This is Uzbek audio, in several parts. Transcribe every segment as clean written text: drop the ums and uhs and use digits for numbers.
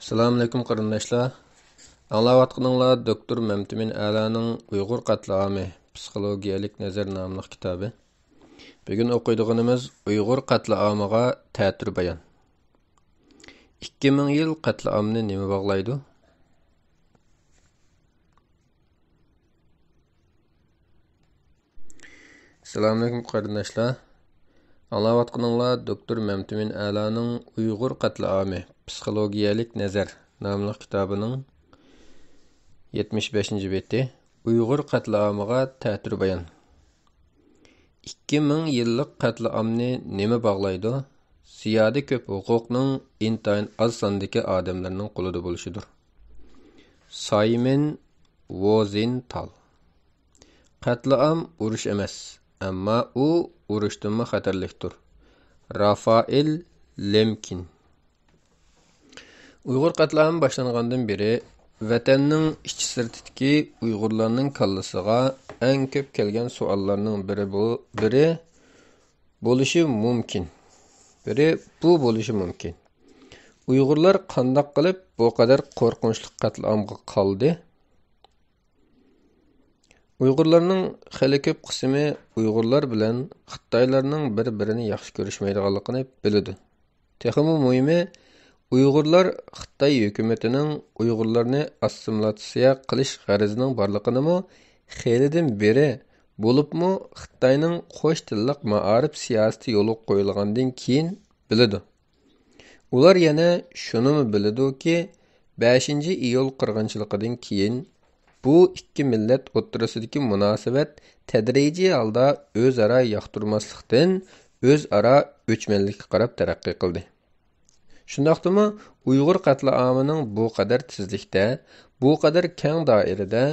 Assalamu alaikum qarindoshlar. Anglayotganinglar doktor Mamtimin Alaning Uyg'ur qatlami psixologiyalik nazar nomli kitobi. Bugun o'qiydiganimiz Uyg'ur qatlamiga ta'tir bayon. 2000 yil qatlamni nima bog'laydi? Assalomu alaykum qarindoshlar. Anglayotganinglar doktor Mamtimin Alaning Uyg'ur qatlami psixologiyalik nazar nomli kitobining 75-beti Uyg'ur qatlamiga ta'tir bayon. 2000 yillik qatlamni nima bog'laydi? Ziyoda ko'p huquqning intayin oz sondagi odamlarning qo'lida bo'lishidir. Simon Rosenthal. Qatlam urush emas, ammo u urushdan xatarlikdir. Rafael Lemkin. Uyg'ur qatlami boshlangandan beri vatanning ichi-sirtidagi Uyg'urlarning kallasiga eng ko'p kelgan savollarning biri bo'lishi mumkin. Bo'lishi mumkin. Uyg'urlar qandoq qilib bu qadar qo'rqinchli qatlamga qoldi? Uyg'urlarning xili ko'p qismi Uyg'urlar bilan Xitoylarning bir-birini yaxshi ko'rishmaydiganligini biladi. Texmi muhimi, Uyg'urlar Xitoy hukumatining Uyg'urlarni assimilyatsiya qilish g'arazining borligini xelidan beri bo'libmi Xitoyning qo'sh tillik ma'arif siyosati yo'li qo'yilgandan keyin biladi. Ular yana shuni biladiki, 5-iyul qirg'inchiligidan keyin bu ikki millat o'rtasidagi munosabat tadrijiy holda o'zaro yoqtirmaslikdan o'zaro o'chmanlikka qarab taraqqiy qildi. Shundaqdimi Uyg'ur qatlamining bu qadar tezlikda, bu qadar keng doirada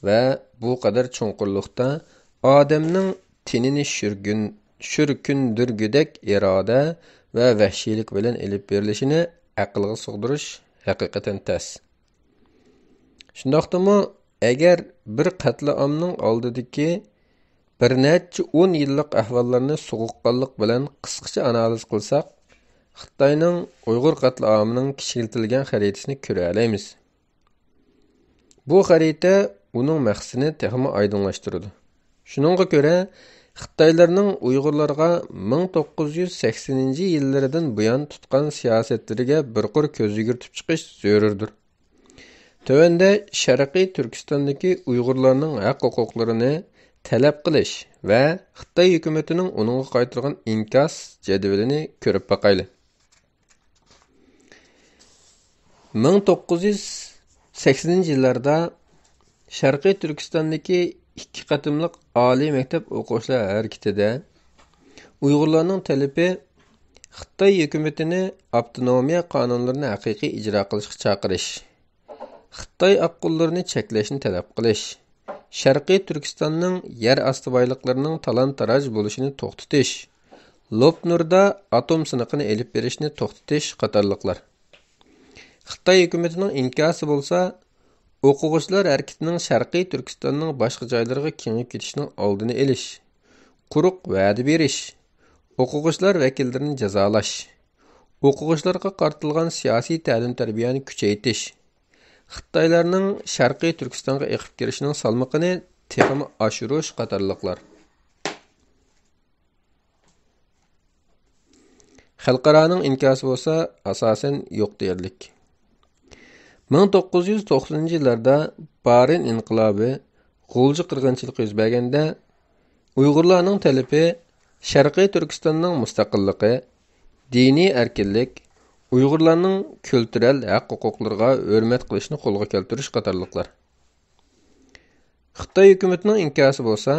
va bu qadar chunqurlikda odamning tenini shurkundirgudek iroda va vahshiylik bilan elib berilishini aqlga sig'dirish haqiqatan tas. Shundaqdimi agar bir qatlamning oldidagi bir necha 10 yillik ahvollarni so'g'uqqonlik bilan qisqacha analiz qilsak, Xitoyning Uyg'ur qatlamining kishiltilgan xaritasini ko'ra olamiz. Bu xarita uning maqsadini texmi oydinlashtiradi. Shuningga ko'ra, Xitoylarning Uyg'urlarga 1980-yillardan buyon tutgan siyosatlariga bir qur ko'z yugurtib chiqish zarurdir. Tövende Sharqiy Turkistondagi Uyg'urlarning haq-huquqlarini talab qilish va Xitoy hukumatining uningga qaytargan inkos jadvalini ko'rib baqayli. 1980-yillarda Sharqiy Turkistondagi 2 qatimliq oliy maktab o'quvchilar harakatida Uyg'urlarning talabi Xitoy hukumatini avtonomiya qonunlarini haqiqiy ijro qilishga chaqirish, Xitoy aqullarini cheklashni talab qilish, Sharqiy Turkistonning yer osti boyliklarining talon-taroj bo'lishini to'xtatish, Lopnurda atom siniqini elib berishni to'xtatish qatorliqlar. Xitoy hukumatining inkosi bo'lsa, o'quvchilar harakatining Sharqiy Turkistonning boshqa joylariga kengib ketishining oldini olish, quruq va'da berish, o'quvchilar vakillarini jazolash, o'quvchilarga qartilgan siyosiy ta'lim-tarbiyani kuchaytirish, Xitoylarning Sharqiy Turkistonga eqib kirishining salmoqini texmi oshirish qatorliqlar. Xalqaroning inkosi bo'lsa, asosan yo'q deyarlik. 1990-yillarda Barin inqilobi, G'ulji qirg'inchiligi yuz berganda Uyg'urlarning talabi Sharqiy Turkistonning mustaqilligi, diniy erkinlik, Uyg'urlarning kulturel haq-huquqlariga hurmat qilishni qo'lga keltirish qatorliqlar. Xitoy hukumatining inkosi bo'lsa,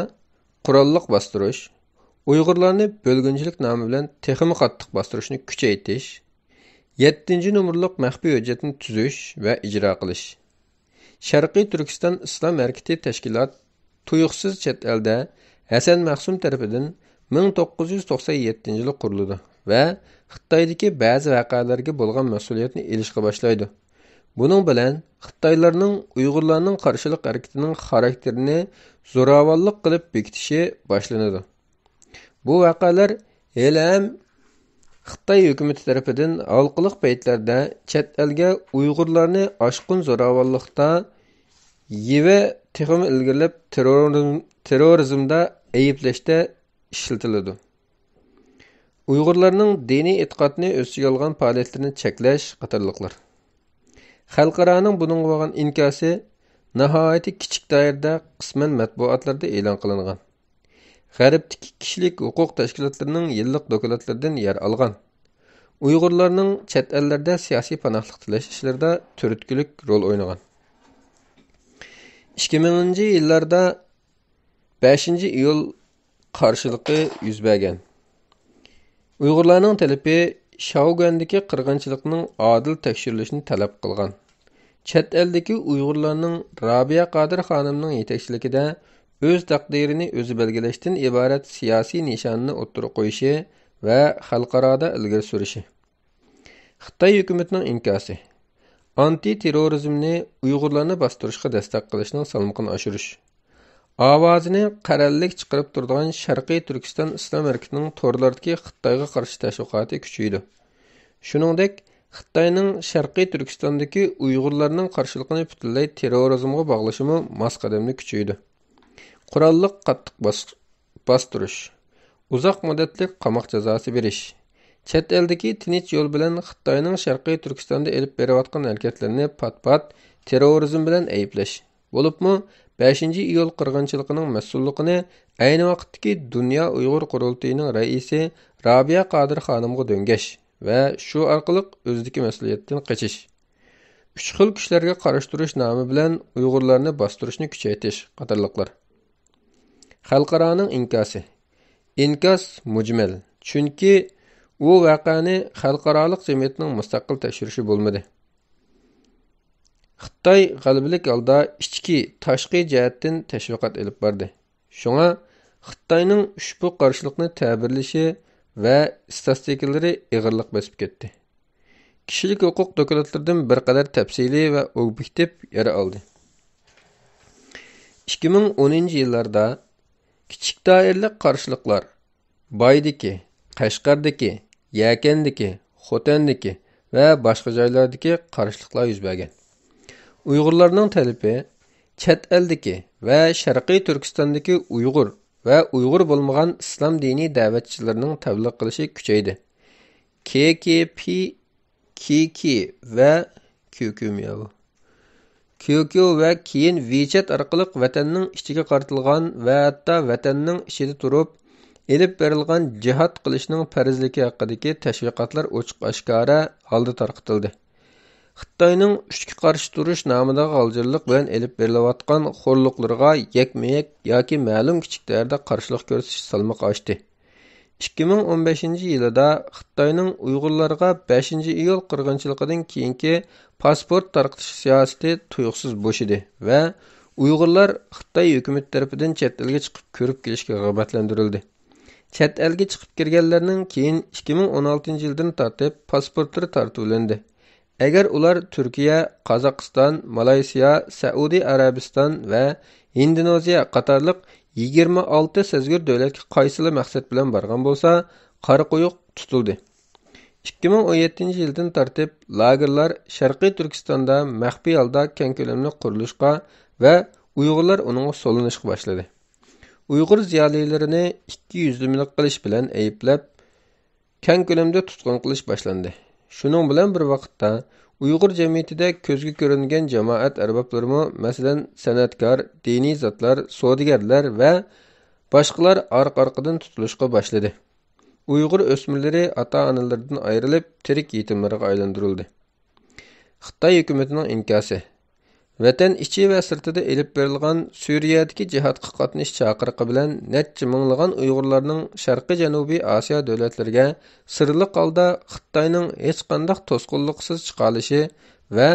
qurolliq bostirish, Uyg'urlarni bo'lgunchilik nomi bilan texmi qattiq bostirishni kuchaytirish, 7-numurliq maxfiy hujjatni tuzish va ijro qilish. Sharqiy Turkiston Islom harakati tashkilot tuyuqsiz chet elda Hasan Mahsum tarafidan 1997-yili qurildi va Xitoydagi ba'zi voqealarga bo'lgan mas'uliyatni olishga boshlaydi. Buning bilan Xitoylarning Uyg'urlarning qarshilik harakatining xarakterini zo'ravonlik qilib bekitishi boshlanadi. Bu voqealar hali ham Xitoy hukumati tarafidan halqiliq paytlarda chet elga Uyg'urlarni oshqun zo'ravonlikda yeva texmi ilgirlab terrorizmda ayblashda ishlatiladi. Uyg'urlarning diniy e'tiqodni o'z ichiga olgan faoliyatlarini cheklash qatorliqlar. Xalqaroning buningga bo'lgan inkosi nihoyatda kichik doirada qisman matbuotlarda e'lon qilingan. G'arbdagi kishilik huquq tashkilotlarining yillik dokumentlaridan yer olgan. Uyg'urlarning chet ellarda siyosiy panohlik tilash ishlarida turtkilik rol o'ynagan. 2000-yillarda 5-iyul qarshılıqı yuz bergan. Uyg'urlarning talabi Şaogandagi qirg'inchilikning adil tekshirilishini talab qilgan. Chet eldagi Uyg'urlarning Rabiya Qodir xonimning yetakchiligida o'z taqdirini o'zi belgilashdan iborat siyosiy nishonni o'ttirib qo'yishi va xalqaroda ilgari surishi. Xitoy hukumatining inkosi anti-terrorizmni Uyg'urlarni bostirishga dastak qilishning salmoqini oshirish. Ovozini qarallik chiqarib turadigan Sharqiy Turkiston Islom harakatining to'rlardagi Xitoyga qarshi tashviqoti kuchaydi. Shuningdek, Xitoyning Sharqiy Turkistondagi Uyg'urlarning qarshiligini butunlay terrorizmga bog'lashimi mos qadamli kuchaydi. Qurolliq qattiq bostirish, uzoq muddatli qamoq jazosi berish, chet eldagi tinch yo'l bilan Xitoyning Sharqiy Turkistonda elib berayotgan harakatlarini pat-pat terrorizm bilan ayblash. Bo'libmi 5-iyul qirg'inchiligining mas'ulligini ayni vaqtdagi Dunyo Uyg'ur qurultayining raisi Rabiya Qodir xonimga do'ngash va shu orqali o'zidagi mas'uliyatdan qochish. 3 xil kuchlarga qarshi turish nomi bilan Uyg'urlarni bostirishni kuchaytirish qatorliqlar. Xalqaroning inkosi. Inkos mujmal, chunki u voqeani xalqaroliq jamiyatning mustaqil tekshirishi bo'lmadi. Xitoy g'alabalik holda ichki, tashqi jihatdan tashviqot olib bordi. Shunga Xitoyning ushbu qarshilikni ta'birlashi va statistikaları ig'irlik bosib ketdi. Kishilik huquq dokumentlaridan bir qadar tafsiliy va obyektiv yer oldi. 2010-yillarda kichik doirali qarshiliklar Baydagi, Qashqardagi, Yakandagi, Xotandagi va boshqa joylardagi qarshiliklar yuz bergan. Uyg'urlarning talabi chet eldagi va Sharqiy Turkistondagi Uyg'ur va Uyg'ur bo'lmagan islom diniy da'vatchilarining tabliq qilishi kuchaydi. KKP va QQ va keyin WeChat orqali vatanning ichiga qartilgan va hatto vatanning ichida turib elib berilgan jihad qilishning farzligi haqidagi tashviqotlar ochiq-oshkora holda tarqatildi. Xitoyning ushga qarshi turish nomidagi g'aljirlik bilan elib berilayotgan xo'rliqlarga yakma-yak yoki ma'lum kichik darajada qarshilik ko'rsatish salmoq oshdi. 2015-yilda Xitoyning Uyg'urlarga 5-iyul qirg'inchiligidan keyingi pasport tarqatish siyosati tuyuqsiz bo'shidi va Uyg'urlar Xitoy hukumati tomonidan chet elga chiqib ko'rib kelishga rag'batlantirildi. Chet elga chiqib kirganlarning keyin 2016-yildan tortib pasportlari tartiblendi. Agar ular Turkiya, Qozog'iston, Malayziya, Saudiya Arabiston va Indoneziya qatorliq 26 sezgir davlatga qaysili maqsad bilan borgan bo'lsa, qora qo'yuq tutildi. 2017-yildan tartib lagerlar Sharqiy Turkistonda maxfiy holda keng ko'lamli qurilishga va Uyg'urlar uning so'linishga boshladi. Uyg'ur ziyolilarini 200'lük qilish bilan ayblab, keng ko'lamda tutqun qilish boshlandi. Shuning bilan bir vaqtda Uyg'ur jamiyatida ko'zga ko'ringan jamoat arboblarimi, masalan, san'atkor, diniy zotlar, savdogarlar va boshqalar orqa-orqadan tutilishga boshladi. Uyg'ur o'smirlari ota-onalaridan ayrilib, tirik yetimlarga aylantirildi. Xitoy hukumatining inkosi. Vatan ichi va sirtida elib berilgan Suriyadagi jihodga qatnash chaqiriqi bilan necha minglagan Uyg'urlarning Sharqiy Janubiy Osiyo davlatlariga sirli holda Xitoyning hech qanday to'sqinliksiz chiqalishi va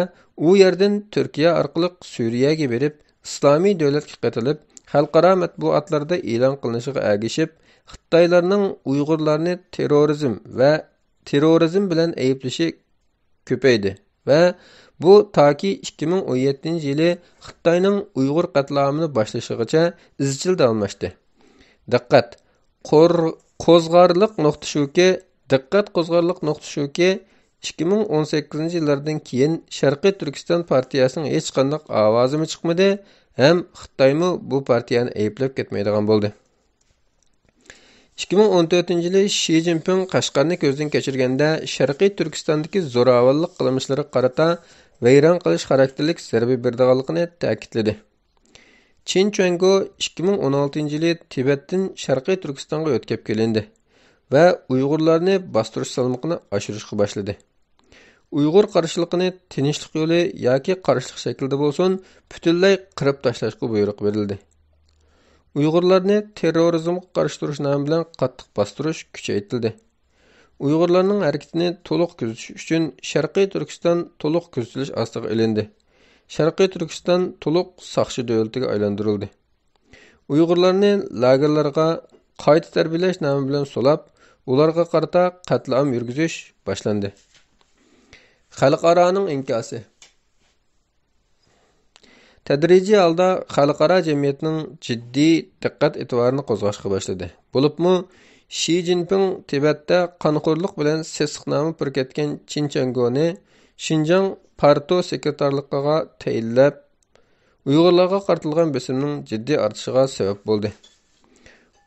u yerdan Turkiya orqali Suriyaga berib, islomiy davlatga qatilib, xalqaro matbuotlarda e'lon qilinishiga ergishib, Xitoylarning Uyg'urlarni terrorizm bilan ayblashi ko'paydi va bu toki 2017-yili Xitoyning Uyg'ur qatlamini boshlashigacha izchil davomlashdi. Diqqat! Qo'zg'arliq nuqta shuki, Diqqat qo'zg'arliq nuqta shuki, 2018 yillardan keyin Sharqiy Turkiston partiyasining hech qanday ovozi chiqmadi, ham Xitoymi bu partiyani ayblab ketmaydigan bo'ldi. 2014 yili Shi Jinping Qashqarni ko'zdan kechirganda Sharqiy Turkistondagi zo'ravonlik qilmishlariga qarata vayron qilish xarakterlik zarba berdiganligini ta'kidladi. Chin Chuango 2016 yili Tibetdan Sharqiy Turkistonga o'tkab kelindi va Uyg'urlarni bostirish salmoqini oshirishga boshladi. Uyg'ur qarshiligini tinchlik yo'li yoki qarshilik shaklida bo'lsin, butunlay qirib tashlashga buyruq berildi. Uyg'urlarni terrorizmga qarshi turish nomi bilan qattiq bostirish kuchaytirildi. Uyg'urlarning harakatini to'liq kuzatish uchun Sharqiy Turkiston to'liq kuzatilish ostiga ilindi. Sharqiy Turkiston to'liq saqchi davlatiga aylantirildi. Uyg'urlarni lagerlarga qayta tarbiyalash nomi bilan so'lab, ularga qarata qatlam yurgizish boshlandi. Xalqaroning inkosi. Tadrijiy holda xalqaro jamiyatning jiddiy diqqat e'tiborini qo'zg'ashga boshladi. Bo'libmi, Shi Jinping Tibetda qonxo'rlik bilan sesqnoma purkatgan Chin Chuangoni Xinjiang parto sekretarligiga tayinlab, Uyg'urlarga qartilgan besimning jiddiy ortishiga sabab bo'ldi.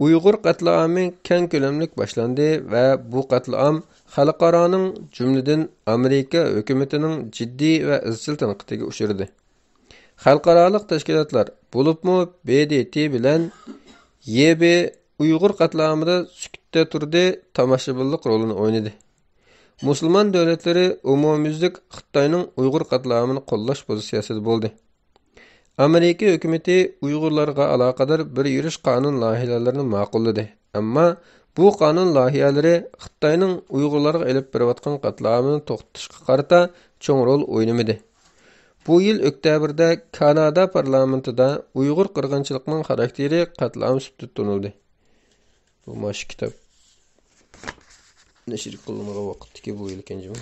Uyg'ur qatliami keng ko'lamlik boshlandi va bu qatlam xalqaroning jumladan Amerika hukumatining jiddiy va izchil tanqidiga uchradi. Xalqaroliq tashkilotlar, bo'libmi BDT bilan YB Uyg'ur qatlamida sukutda turdi, tomoshabinlik rolini o'ynadi. Musulmon davlatlari umumyuzlik Xitoyning Uyg'ur qatlamini qo'llash pozitsiyasida bo'ldi. Amerika hukumati Uyg'urlarga aloqador bir yurish qonun loyihalarini ma'qulladi. Ammo bu qonun loyihalari Xitoyning Uyg'urlarga elib berayotgan qatlamini to'xtatishga qarata cho'ng rol o'ynamadi. Bu yil oktabrda Kanada parlamentida Uyg'ur qirg'inchiligining xarakteri qatlam sifatida tanildi. Bu mash kitob nashr qilingan vaqtdagi bu yil ekanmi?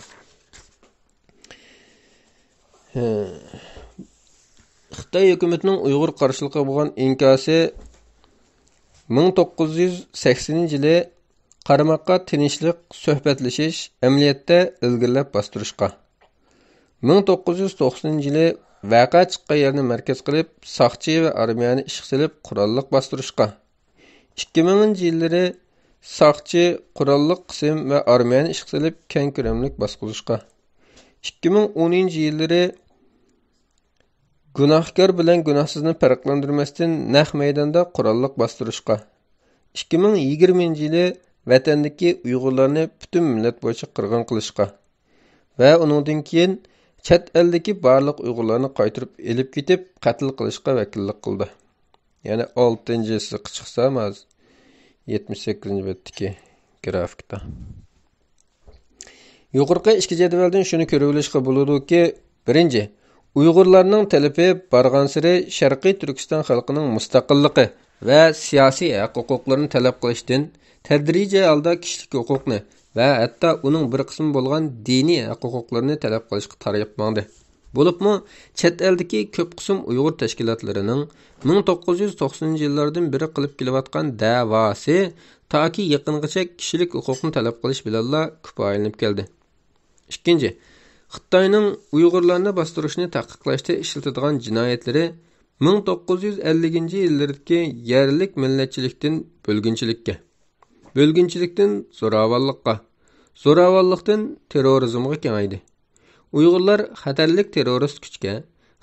Xitoy hukumatining Uyg'ur qarshiligiga bo'lgan inkosi 1980-yili qarmoqqa tinchlik suhbatlashish amaliyotda ilgirlab bostirishga, 1990-yili vaqa chiqqan yerni markaz qilib, saqchi va armiyani ishga solib qurolliq bostirishga, 2000-yillari saqchi, qurolliq qism va armiyani ishga solib keng ko'lamlik bosqizishga, 2010-yillari gunohkor bilan gunohsizni farqlantirmasdan naq maydonda qurolliq bostirishga, 2020-yili vatandagi Uyg'urlarni butun millat bo'yicha qirg'in qilishga va uningdan keyin chet eldagi barliq Uyg'urlarni qaytarib elib ketib qatl qilishga vakillik qildi. Ya'ni 6-si chiqsa, 78-betdagi grafikda. Yuqorqi ikki jadvaldan shuni ko'rib olishga bo'ladiki, birinchi, Uyg'urlarning talabi barg'ansiri Sharqiy Turkiston xalqining mustaqilligi va siyosiy haq-huquqlarini talab qilishdan tadrijiy holda kishilik huquqni va hatto uning bir qismi bo'lgan diniy haq-huquqlarini talab qilishga tarayapmandi. Bo'libmi, chet eldagi ko'p qism Uyg'ur tashkilotlarining 1990-yillardan beri qilib kelayotgan da'vosi toki yaqingacha kishilik huquqni talab qilish bilanla kifoyalanib keldi. Ikkinchi, Xitoyning Uyg'urlarni bostirishni taqiqlashda ishlatadigan jinoyatlari 1950-yillardagi yerlik millatchilikdan bo'lginchilikdan zo'ravonlikqa, zo'ravonlikdan terrorizmga kengaydi. Uyg'urlar xatarlik terrorist kuchga,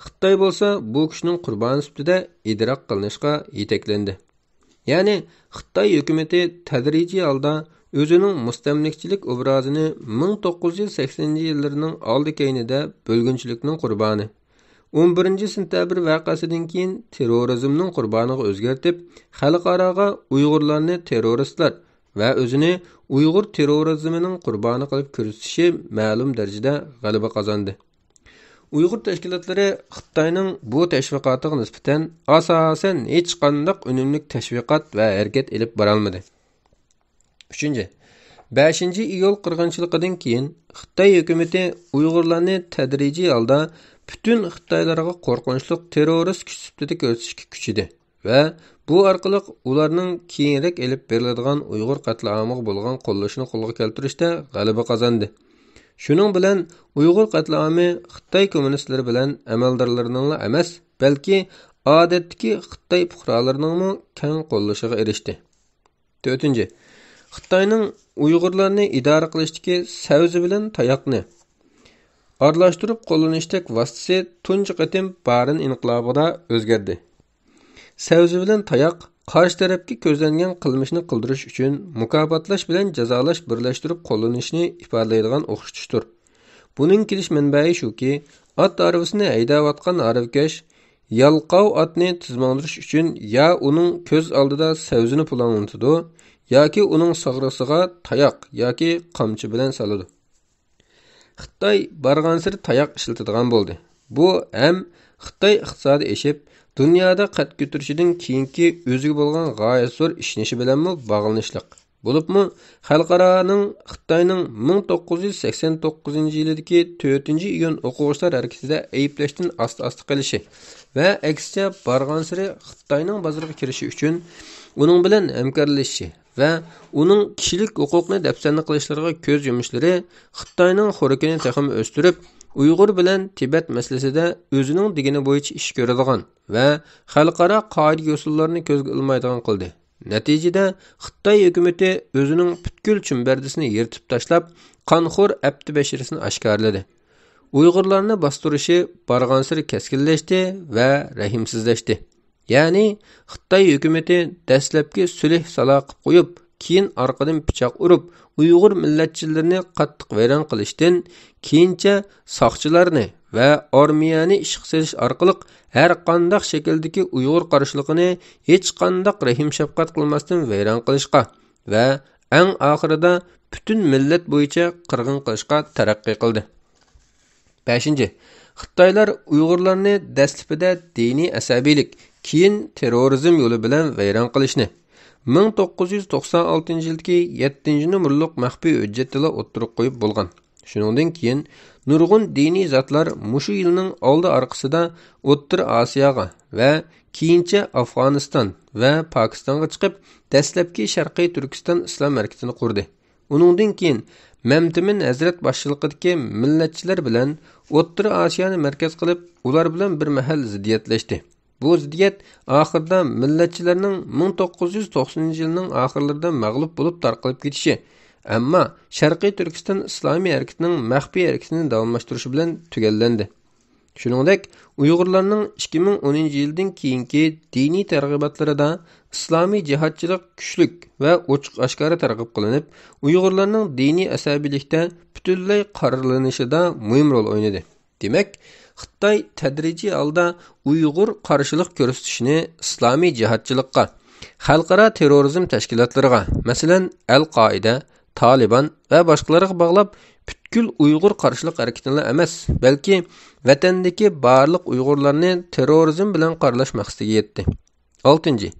Xitoy bo'lsa bu kuchning qurboni sifatida idroq qilinishga yetaklandi. Ya'ni Xitoy hukumati tadrijiy holda o'zining mustamlikchilik obrazini 1980-yillarning oldi-keynida bo'lginchilikning qurboni, 11-sentabr voqeasidan keyin terrorizmning qurboniga o'zgartib, xalqaroga Uyg'urlarni terroristlar va o'zini Uyg'ur terrorizmining qurboni qilib ko'rsatishi ma'lum darajada g'alaba qozondi. Uyg'ur tashkilotlari Xitoyning bu tashviqotiga nisbatan asosan hech qanday unumli tashviqot va harakat elib bora olmadi. 5-iyul qirg'inchiligidan keyin Xitoy hukumati Uyg'urlarni tadrijiy holda butun Xitoylarga qo'rqinchli terrorist kuch sifatida ko'rsatishga kuchidi va bu orqali ularning keyinroq elib beriladigan Uyg'ur qatlamiga bo'lgan qo'llashini qo'lga keltirishda g'alaba qozondi. Shuning bilan Uyg'ur qatlami Xitoy kommunistlari bilan amaldorlarining emas, balki odatdagi Xitoy fuqarolarining keng qo'llashiga erishdi. 4. Xitoyning Uyg'urlarni idora qilishdagi savzi bilan tayoqni aralashtirib qo'llanishdek vositasi tunji qatim Barin inqilobida o'zgardi. Savzi bilan tayoq qarshi tarafga ko'zlangan qilmishni qildirish uchun mukofotlash bilan jazolash birlashtirib qo'llanishni ifodalaydigan o'xshatishdir. Buning kelish manbai shuki, ot arvasini haydayotgan arvakash yalqov otni tizmandirish uchun ya uning ko'z oldida savzini pulanlatadi, yoki uning sag'risiga tayoq yoki qamchi bilan soladi. Xitoy barg'ansiri tayoq ishlatadigan bo'ldi. Bu ham Xitoy iqtisodi eshib, dunyoda qad ko'tarishidan keyingi o'ziga bo'lgan g'oyat zo'r ishonishi bilanmi bog'lanishliq. Bo'libmi, xalqaroning Xitoyning 1989-yildagi 4-iyun o'quvchilar harakatida ayblashdan asta-asta qilishi va aksicha barg'ansiri Xitoyning bozoriga kirishi uchun uning bilan hamkorlashishi va uning kishilik huquqni dafsanni qilishlariga ko'z yumishlari Xitoyning xurikini taxim o'stirib, Uyg'ur bilan Tibet masalasida o'zining digini bo'yicha ish ko'radigan va xalqaro qoida usullarini ko'zga ilmaydigan qildi. Natijada Xitoy hukumatı o'zining butkul chumbardisini yirtib tashlab, qonxo'r abdi bashirisini oshkorladi. Uyg'urlarni bostirishi barg'ansiri keskinlashdi va rahimsizlashdi. Ya'ni Xitoy hukumatı dastlabki sulh salo qilib qo'yib, keyin orqadan pichoq urib, Uyg'ur millatchilarini qattiq vayron qilishdan, keyincha soqchilarni va armiyani ishga solish orqali har qanday shakldagi Uyg'ur qarshiligini hech qanday rahim shafqat qilmasdan vayron qilishga va eng oxirida butun millat bo'yicha qirg'in qilishga taraqqiy qildi. 5. Xitoylar Uyg'urlarni dastlabida diniy asabiylik, keyin terrorizm yo'li bilan vayron qilishni 1996-yildagi 7-numurliq maxfiy hujjatda o'ttirib qo'yib bo'lgan. Shuningdan keyin nurg'un diniy zotlar mushu yilning oldi orqasida O'rta Osiyoga va keyincha Afg'oniston va Pokistonga chiqib, dastlabki Sharqiy Turkiston islom markazini qurdi. Uningdan keyin Mamtimin Hazrat boshchiligidagi millatchilar bilan O'rta Osiyoni markaz qilib, ular bilan bir mahal ziddiyatlashdi. Bu ziddiyat oxirida millatchilarning 1990-yilning oxirlarida mag'lub bo'lib tarqalib ketishi, ammo Sharqiy Turkiston islomiy harakatining maxfiy harakatini davomlashtirishi bilan tugallandi. Shuningdek, Uyg'urlarning 2010-yildan keyingi diniy targ'ibotlarida islomiy jihodchilik kuchlik va ochiq-oshkora targ'ib qilinib, Uyg'urlarning diniy asabiylikda butunlay qaralanishida muhim rol o'ynadi. Demak, Xitoy tadrijiy holda Uyg'ur qarshilik ko'rsatishini islomiy jihodchilikqa, xalqaro terrorizm tashkilotlariga, masalan, Al-Qoida, Taliban va boshqalarga bog'lab, butkul Uyg'ur qarshilik harakatini emas, balki vatandagi barliq Uyg'urlarni terrorizm bilan qaralash maqsadiga yetdi. 6.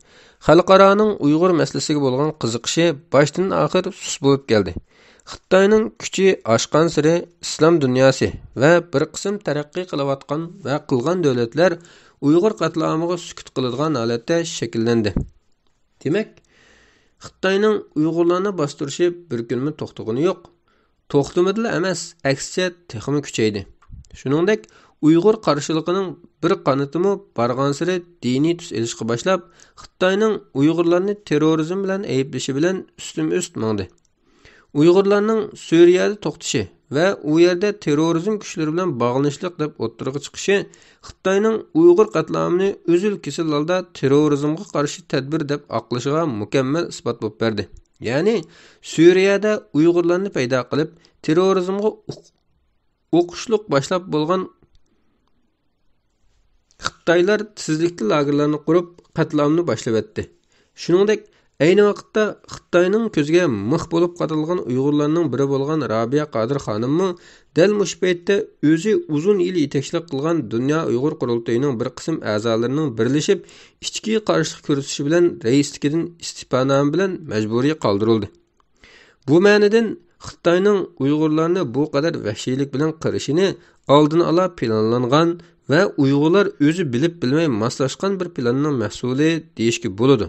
Xalqaroning Uyg'ur masalasiga bo'lgan qiziqishi boshdan oxir sus bo'lib keldi. Xitoyning kuchi oshgan sari islom dunyosi va bir qism taraqqiy qilayotgan va qilgan davlatlar Uyg'ur qatlamiga sukut qiladigan holatda shakllandi. Demak, Xitoyning Uyg'urlarni bostirishi bir kunmi to'xtagani yo'q. To'xtamadilar emas, aksicha texmi kuchaydi. Shuningdek, Uyg'ur qarshiligining bir qanotimi barg'ansiri diniy tus elishga boshlab, Xitoyning Uyg'urlarni terrorizm bilan ayblashi bilan ustma-ust mangdi. Uyg'urlarning Suriyada to'xtashi va u yerda terrorizm kuchlari bilan bog'lanishliq deb o'ttirg'i chiqishi Xitoyning Uyg'ur qatlamini o'zil kesil holda terrorizmga qarshi tadbir deb aqlashiga mukammal isbot bo'lib berdi. Ya'ni Suriyada Uyg'urlarni paydo qilib, terrorizmga o'qishliq boshlab bo'lgan Xitoylar tizlikli lagerlarni qurib, qatlamni boshlab etdi. Shuningdek, ayni vaqtda Xitoyning ko'ziga mix bo'lib qarilgan Uyg'urlarning biri bo'lgan Rabiya Qodir xonimmi dal mush paytda o'zi uzun yil yetakchilik qilgan Dunyo Uyg'ur qurultayining bir qism a'zolarining birlashib ichki qarshilik ko'rsatishi bilan raisligidan istiqbolnoma bilan majburiy qoldirildi. Bu ma'nodan Xitoyning Uyg'urlarni bu qadar vahshiylik bilan qirishini oldin ola planlangan va Uyg'urlar o'zi bilib bilmay moslashgan bir planning mahsuli deyishga bo'ladi.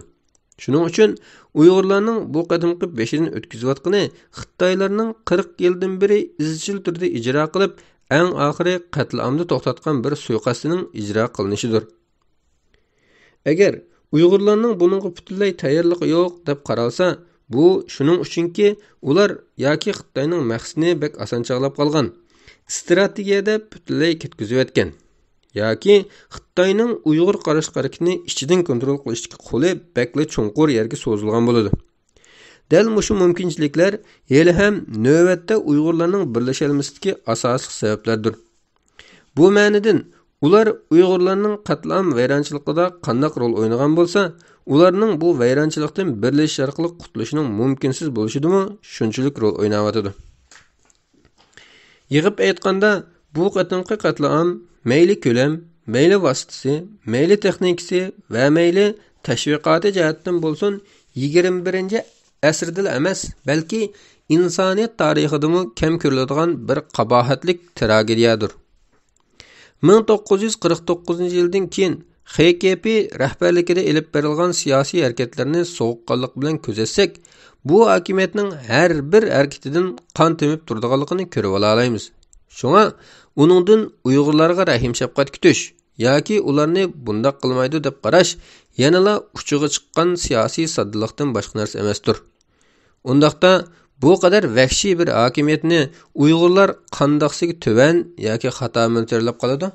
Shuning uchun Uyg'urlarning bu qadimqi beshidan o'tkazayotgani Xitoylarning 40 yildan beri izchil turda ijro qilib, eng oxiri qatl-omni to'xtatgan bir suiqasdining ijro qilinishidir. Agar Uyg'urlarning buningga butunlay tayyorligi yo'q deb qaralsa, bu shuning uchunki ular yoki Xitoyning maqsadini bek osonchaqlab qolgan, strategiyada butunlay ketkizib o'tgan, yoki Xitoyning Uyg'ur qarash harakatini ichidan kontrol qilishga qo'li bekli chunqur yerga so'zilgan bo'ladi. Dal mushu mumkinchiliklar hali ham navbatda Uyg'urlarning birlashalmasligi asosiy sabablardir. Bu ma'nodan ular Uyg'urlarning qatlam vayronchiligida qanday rol o'ynagan bo'lsa, ularning bu vayronchilikdan birlashish orqali qutulishining mumkinsiz bo'lishidimi shunchalik rol o'ynayotidi. Yig'ib aytganda, bu qatimqi qatlam mayli ko'lam, mayli vositasi, mayli texnikasi va mayli tashviqoti jihatdan bo'lsin 21 asrda emas, balki insoniyat tarixidami kam ko'riladigan bir qabohatlik tragediyadir. 1949-yildan keyin XKP rahbarligida elib berilgan siyosiy harakatlarni sovuqqonlik bilan kuzatsak, bu hokimiyatning har bir harakatidan qon temib turadiganligini ko'rib olamiz. Shunga uningdan Uyg'urlarga rahim shafqat kutish yoki ularni bundaq qilmaydi deb qarash yanala uchiga chiqqan siyosiy soddalikdan boshqa narsa emasdir. Undaqda bu qadar vahshiy bir hokimiyatni Uyg'urlar qandaqsiga tuvan yoki xato mo'ltirlab qoladi?